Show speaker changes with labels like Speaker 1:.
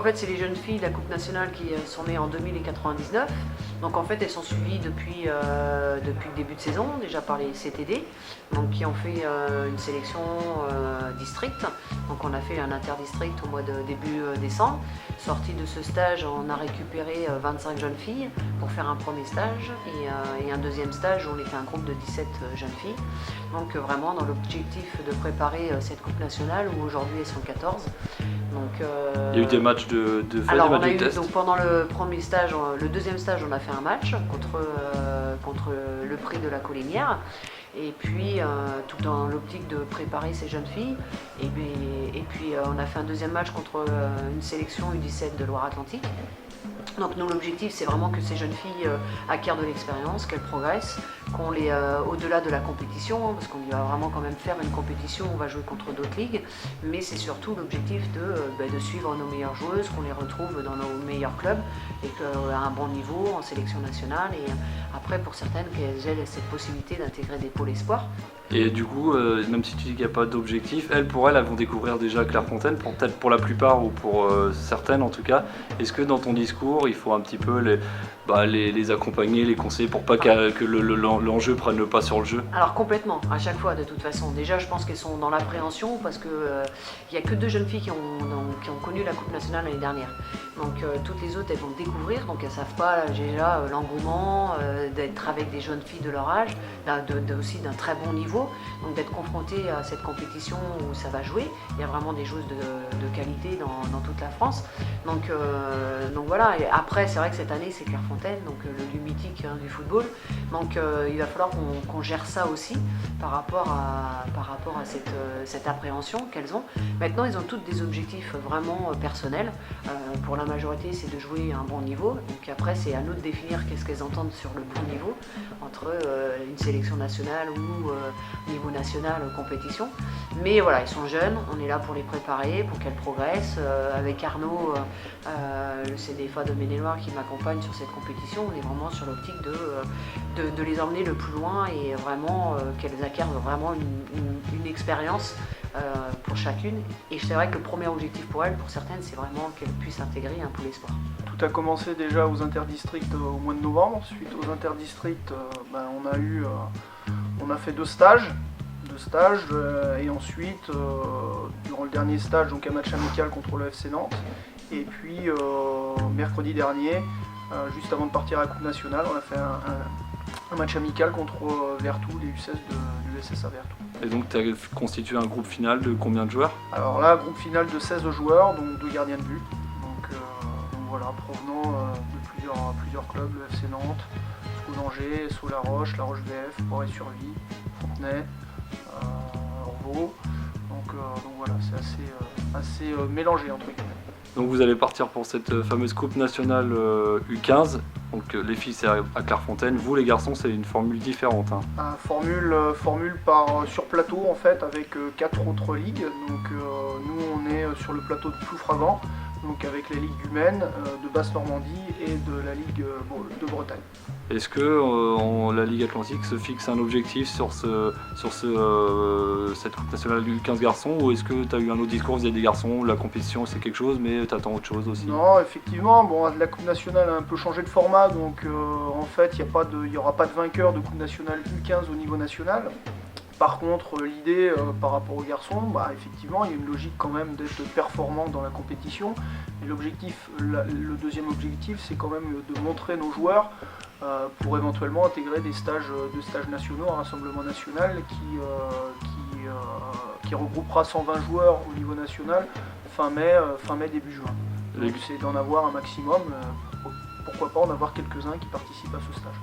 Speaker 1: en fait c'est les jeunes filles de la Coupe nationale qui sont nées en 2000 et 99. Donc en fait elles sont suivies depuis le début de saison, déjà par les CTD, donc qui ont fait une sélection district. Donc on a fait un interdistrict au mois de début décembre. Sorti de ce stage, on a récupéré 25 jeunes filles pour faire un premier stage et un deuxième stage où on était un groupe de 17 jeunes filles. Donc vraiment dans l'objectif de préparer cette Coupe nationale où aujourd'hui elles sont 14. Donc,
Speaker 2: il y a eu des matchs de fait,
Speaker 1: alors
Speaker 2: des
Speaker 1: on
Speaker 2: matchs
Speaker 1: a
Speaker 2: de
Speaker 1: eu,
Speaker 2: test.
Speaker 1: donc pendant le premier stage, le deuxième stage on a fait un match contre le prix de la Collinière. Et puis tout dans l'optique de préparer ces jeunes filles. Et puis on a fait un deuxième match contre une sélection U17 de Loire-Atlantique. Donc nous l'objectif c'est vraiment que ces jeunes filles acquièrent de l'expérience, qu'elles progressent, qu'on les au-delà de la compétition, parce qu'on va vraiment quand même faire une compétition, on va jouer contre d'autres ligues, mais c'est surtout l'objectif de suivre nos meilleures joueuses, qu'on les retrouve dans nos meilleurs clubs et qu'à un bon niveau en sélection nationale, et après pour certaines qu'elles aient cette possibilité d'intégrer des pôles espoirs.
Speaker 2: Et du coup, même si tu dis qu'il n'y a pas d'objectif, elles vont découvrir déjà Clairefontaine, peut-être pour la plupart ou pour certaines en tout cas. Est-ce que dans ton discours, il faut un petit peu les accompagner, les conseiller pour pas que l'enjeu prenne le pas sur le jeu?
Speaker 1: Alors complètement, à chaque fois de toute façon. Déjà je pense qu'elles sont dans l'appréhension parce qu'il n'y a que 2 jeunes filles qui ont connu la Coupe nationale l'année dernière. Donc toutes les autres elles vont découvrir, donc elles ne savent pas déjà l'engouement d'être avec des jeunes filles de leur âge, aussi d'un très bon niveau, donc d'être confrontées à cette compétition où ça va jouer. Il y a vraiment des joueuses de qualité dans toute la France. Donc voilà, et après c'est vrai que cette année c'est Clairefontaine, donc le lieu mythique du football. Donc il va falloir qu'on gère ça aussi par rapport à cette appréhension qu'elles ont. Maintenant ils ont toutes des objectifs vraiment personnels. Pour la majorité c'est de jouer à un bon niveau. Donc après c'est à nous de définir qu'est-ce qu'elles entendent sur le bon niveau entre une sélection nationale ou niveau national compétition. Mais voilà, ils sont jeunes, on est là pour les préparer, pour qu'elles progressent. Avec Arnaud, le CDFA de Maine-et-Loire qui m'accompagne sur cette compétition, on est vraiment sur l'optique de les emmener le plus loin et vraiment qu'elles acquièrent vraiment une expérience pour chacune. Et c'est vrai que le premier objectif pour elles, pour certaines, c'est vraiment qu'elles puissent intégrer un pôle espoir.
Speaker 3: Tout a commencé déjà aux interdistricts au mois de novembre. Suite aux interdistricts, on a fait 2 stages. Et ensuite, durant le dernier stage, donc un match amical contre le FC Nantes. Et puis mercredi dernier, juste avant de partir à la Coupe nationale, on a fait un match amical contre Vertou, les U16 de l'USSA Vertou.
Speaker 2: Et donc tu as constitué un groupe final de combien de joueurs?
Speaker 3: Alors là, groupe final de 16 joueurs, donc 2 gardiens de but. Donc voilà, provenant de plusieurs clubs, le FC Nantes, Scou-d'Angers, Sceaux-la-Roche, La Roche-VF, Forêt-sur-Vie, Fontenay, Orvaux. Donc voilà, c'est assez mélangé entre guillemets.
Speaker 2: Donc vous allez partir pour cette fameuse Coupe nationale U15. Donc les filles c'est à Clairefontaine, vous les garçons c'est une formule différente. Hein.
Speaker 3: Formule sur plateau en fait avec 4 autres ligues. Donc nous on est sur le plateau de Ploufragan, donc avec les ligues du Maine, de Basse-Normandie et de la Ligue de Bretagne.
Speaker 2: Est-ce que la Ligue Atlantique se fixe un objectif sur cette Coupe nationale du 15 garçons, ou est-ce que tu as eu un autre discours vis-à-vis des garçons, la compétition c'est quelque chose mais tu attends autre chose aussi?
Speaker 3: Non, effectivement, la Coupe nationale a un peu changé de format, donc en fait il n'y aura pas de vainqueur de Coupe nationale U15 au niveau national. Par contre, l'idée par rapport aux garçons, effectivement, il y a une logique quand même d'être performant dans la compétition. Et le deuxième objectif, c'est quand même de montrer nos joueurs pour éventuellement intégrer des stages nationaux, un rassemblement national qui regroupera 120 joueurs au niveau national fin mai, début juin. Donc c'est d'en avoir un maximum, pourquoi pas en avoir quelques-uns qui participent à ce stage.